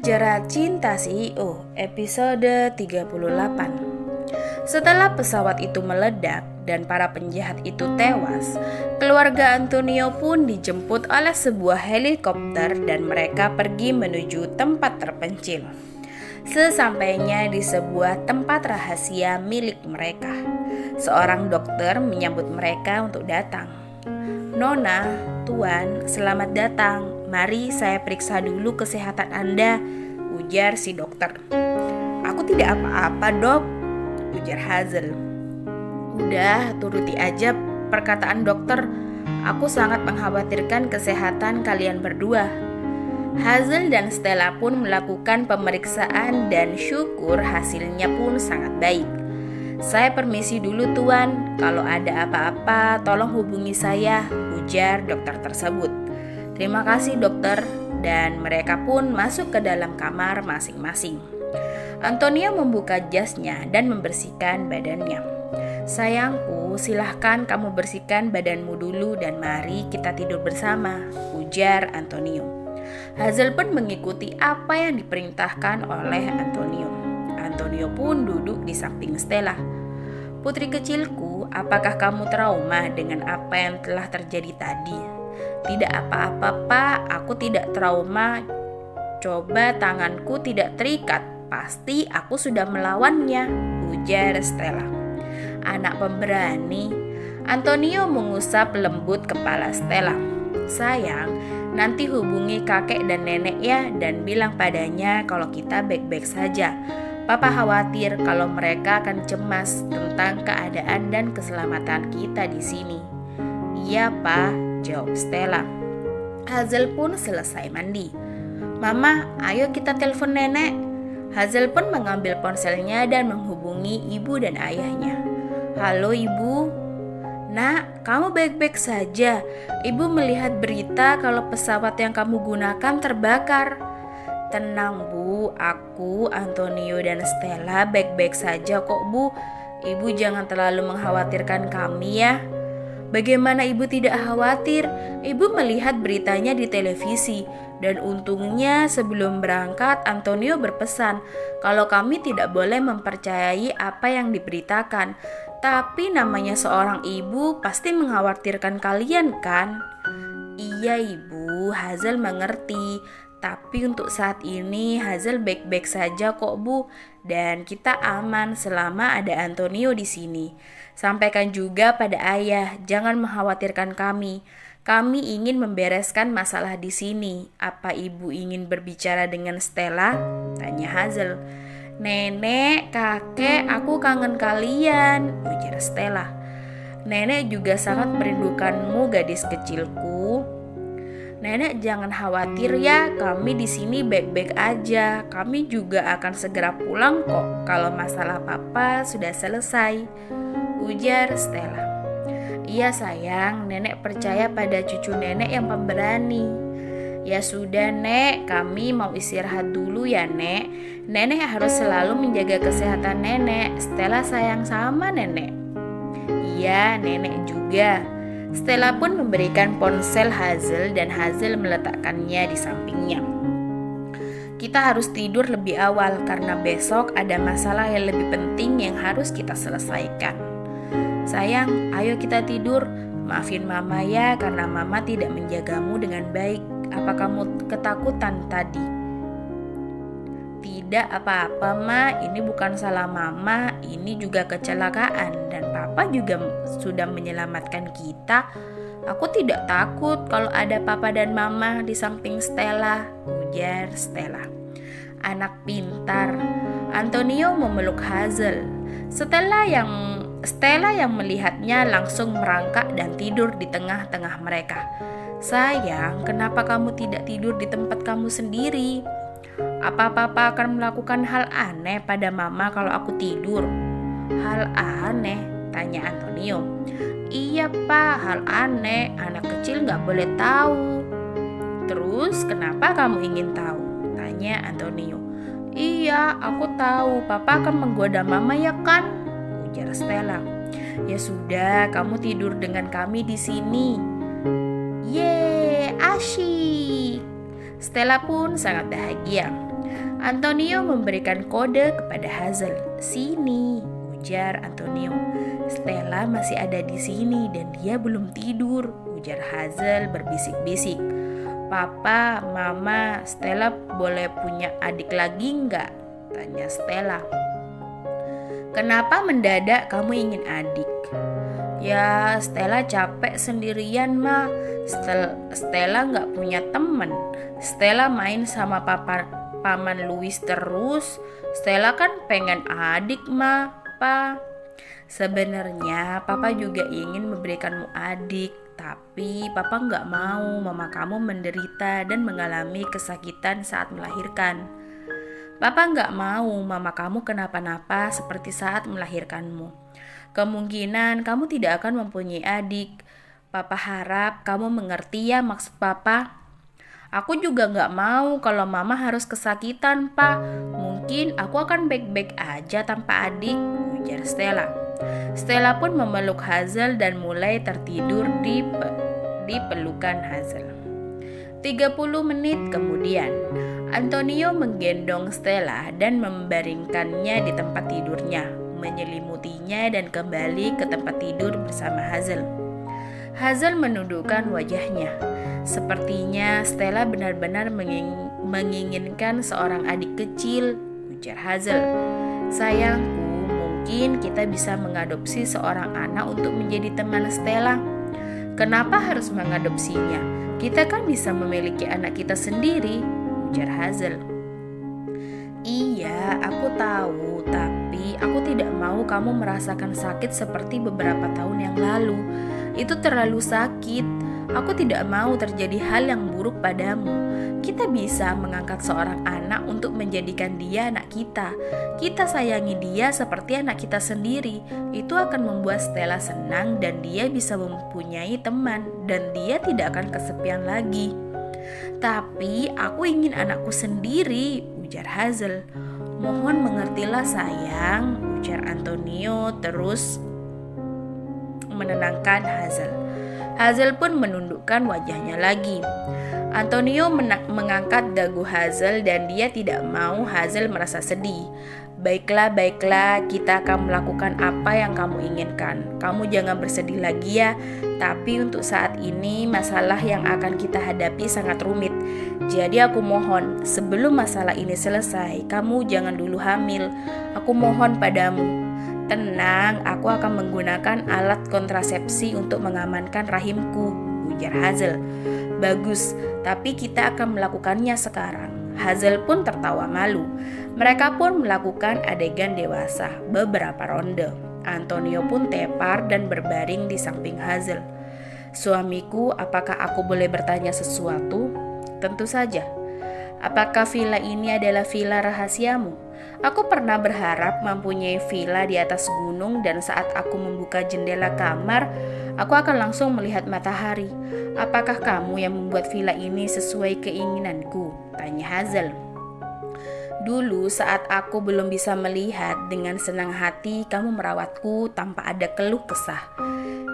Jerat Cinta CEO episode 38. Setelah pesawat itu meledak dan para penjahat itu tewas, keluarga Antonio pun dijemput oleh sebuah helikopter dan mereka pergi menuju tempat terpencil. Sesampainya di sebuah tempat rahasia milik mereka, seorang dokter menyambut mereka untuk datang. "Nona, Tuan, selamat datang. Mari saya periksa dulu kesehatan Anda," ujar si dokter. "Aku tidak apa-apa, Dok," ujar Hazel. "Udah, turuti aja perkataan dokter. Aku sangat mengkhawatirkan kesehatan kalian berdua." Hazel dan Stella pun melakukan pemeriksaan dan syukur hasilnya pun sangat baik. "Saya permisi dulu, Tuan. Kalau ada apa-apa tolong hubungi saya," ujar dokter tersebut. "Terima kasih, dokter." Dan mereka pun masuk ke dalam kamar masing-masing. Antonio membuka jasnya dan membersihkan badannya. "Sayangku, silahkan kamu bersihkan badanmu dulu dan mari kita tidur bersama," ujar Antonio. Hazel pun mengikuti apa yang diperintahkan oleh Antonio. Antonio pun duduk di samping Stella. "Putri kecilku, apakah kamu trauma dengan apa yang telah terjadi tadi?" "Tidak apa-apa, Pak. Aku tidak trauma. Coba tanganku tidak terikat. Pasti aku sudah melawannya," ujar Stella. "Anak pemberani." Antonio mengusap lembut kepala Stella. "Sayang, nanti hubungi kakek dan nenek ya dan bilang padanya kalau kita baik-baik saja. Papa khawatir kalau mereka akan cemas tentang keadaan dan keselamatan kita di sini." "Iya, Pak," jawab Stella. Hazel pun selesai mandi. "Mama, ayo kita telepon nenek." Hazel pun mengambil ponselnya dan menghubungi ibu dan ayahnya. "Halo, Ibu." "Nak, kamu baik-baik saja? Ibu melihat berita kalau pesawat yang kamu gunakan terbakar." "Tenang, Bu. Aku, Antonio dan Stella baik-baik saja kok, Bu. Ibu jangan terlalu mengkhawatirkan kami ya." "Bagaimana Ibu tidak khawatir? Ibu melihat beritanya di televisi. Dan untungnya sebelum berangkat Antonio berpesan kalau kami tidak boleh mempercayai apa yang diberitakan. Tapi namanya seorang ibu pasti mengkhawatirkan kalian kan?" "Iya, Ibu, Hazel mengerti. Tapi untuk saat ini Hazel baik-baik saja kok, Bu. Dan kita aman selama ada Antonio di sini. Sampaikan juga pada ayah, jangan mengkhawatirkan kami. Kami ingin membereskan masalah di sini. Apa Ibu ingin berbicara dengan Stella?" tanya Hazel. "Nenek, kakek, aku kangen kalian," ujar Stella. "Nenek juga sangat merindukanmu, gadis kecilku." "Nenek jangan khawatir ya, kami di sini baik-baik aja. Kami juga akan segera pulang kok kalau masalah papa sudah selesai," ujar Stella. "Iya sayang, nenek percaya pada cucu nenek yang pemberani." "Ya sudah, Nek, kami mau istirahat dulu ya, Nek. Nenek harus selalu menjaga kesehatan nenek. Stella sayang sama nenek." "Iya, nenek juga." Stella pun memberikan ponsel Hazel dan Hazel meletakkannya di sampingnya. "Kita harus tidur lebih awal karena besok ada masalah yang lebih penting yang harus kita selesaikan." "Sayang, ayo kita tidur. Maafin Mama ya karena Mama tidak menjagamu dengan baik. Apa kamu ketakutan tadi?" "Tidak apa-apa, Ma. Ini bukan salah Mama. Ini juga kecelakaan dan Papa juga sudah menyelamatkan kita. Aku tidak takut kalau ada Papa dan Mama di samping Stella," ujar Stella. "Anak pintar." Antonio memeluk Hazel. Stella yang melihatnya langsung merangkak dan tidur di tengah-tengah mereka. "Sayang, kenapa kamu tidak tidur di tempat kamu sendiri? Apa Papa akan melakukan hal aneh pada Mama kalau aku tidur?" "Hal aneh?" tanya Antonio. "Iya, Pak, hal aneh. Anak kecil gak boleh tahu." "Terus kenapa kamu ingin tahu?" tanya Antonio. "Iya, aku tahu. Papa akan menggoda Mama ya kan?" ujar Stella. "Ya sudah, kamu tidur dengan kami di sini." "Yeay, asyik." Stella pun sangat bahagia. Antonio memberikan kode kepada Hazel. "Sini," ujar Antonio. "Stella masih ada di sini dan dia belum tidur," ujar Hazel berbisik-bisik. "Papa, Mama, Stella boleh punya adik lagi nggak?" tanya Stella. "Kenapa mendadak kamu ingin adik?" "Ya, Stella capek sendirian, Ma. Stella nggak punya teman. Stella main sama Paman Louis terus. Stella kan pengen adik, Ma, Pa." "Sebenarnya Papa juga ingin memberikanmu adik, tapi Papa nggak mau mama kamu menderita dan mengalami kesakitan saat melahirkan. Papa nggak mau mama kamu kenapa-napa seperti saat melahirkanmu. Kemungkinan kamu tidak akan mempunyai adik. Papa harap kamu mengerti ya maksud Papa." "Aku juga nggak mau kalau mama harus kesakitan, Pak. Mungkin aku akan baik-baik aja tanpa adik," ujar Stella. Stella pun memeluk Hazel dan mulai tertidur di pelukan Hazel. 30 menit kemudian, Antonio menggendong Stella dan membaringkannya di tempat tidurnya, menyelimutinya dan kembali ke tempat tidur bersama Hazel. Hazel menundukkan wajahnya. "Sepertinya Stella benar-benar menginginkan seorang adik kecil," ujar Hazel. "Sayangku, mungkin kita bisa mengadopsi seorang anak untuk menjadi teman Stella." "Kenapa harus mengadopsinya? Kita kan bisa memiliki anak kita sendiri," ujar Hazel. "Iya, aku tahu, tapi aku tidak mau kamu merasakan sakit seperti beberapa tahun yang lalu. Itu terlalu sakit. Aku tidak mau terjadi hal yang buruk padamu. Kita bisa mengangkat seorang anak untuk menjadikan dia anak kita. Kita sayangi dia seperti anak kita sendiri. Itu akan membuat Stella senang dan dia bisa mempunyai teman dan dia tidak akan kesepian lagi." "Tapi aku ingin anakku sendiri," ujar Hazel. "Mohon mengertilah sayang," ujar Antonio terus menenangkan Hazel. Hazel pun menundukkan wajahnya lagi. Antonio mengangkat dagu Hazel dan dia tidak mau Hazel merasa sedih. Baiklah, kita akan melakukan apa yang kamu inginkan. Kamu jangan bersedih lagi ya. Tapi untuk saat ini masalah yang akan kita hadapi sangat rumit. Jadi aku mohon, sebelum masalah ini selesai, kamu jangan dulu hamil. Aku mohon padamu. Tenang, aku akan menggunakan alat kontrasepsi untuk mengamankan rahimku, ujar Hazel. Bagus, tapi kita akan melakukannya sekarang. Hazel pun tertawa malu. Mereka pun melakukan adegan dewasa, beberapa ronde. Antonio pun tepar dan berbaring di samping Hazel. Suamiku, apakah aku boleh bertanya sesuatu? Tentu saja. Apakah villa ini adalah villa rahasiamu? Aku pernah berharap mempunyai villa di atas gunung dan saat aku membuka jendela kamar, aku akan langsung melihat matahari. Apakah kamu yang membuat villa ini sesuai keinginanku? Tanya Hazel. Dulu saat aku belum bisa melihat, dengan senang hati kamu merawatku tanpa ada keluh kesah.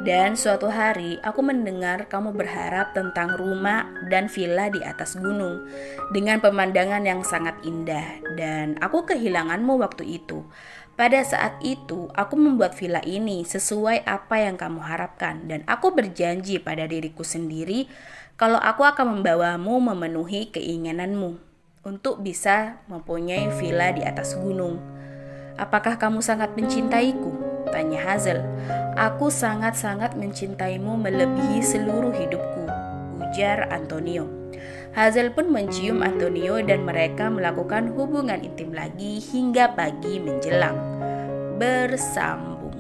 Dan suatu hari aku mendengar kamu berharap tentang rumah dan villa di atas gunung dengan pemandangan yang sangat indah, dan aku kehilanganmu waktu itu. Pada saat itu aku membuat villa ini sesuai apa yang kamu harapkan, dan aku berjanji pada diriku sendiri kalau aku akan membawamu memenuhi keinginanmu untuk bisa mempunyai villa di atas gunung. Apakah kamu sangat mencintaiku? Tanya Hazel. Aku sangat-sangat mencintaimu melebihi seluruh hidupku, ujar Antonio. Hazel pun mencium Antonio dan mereka melakukan hubungan intim lagi hingga pagi menjelang. Bersambung.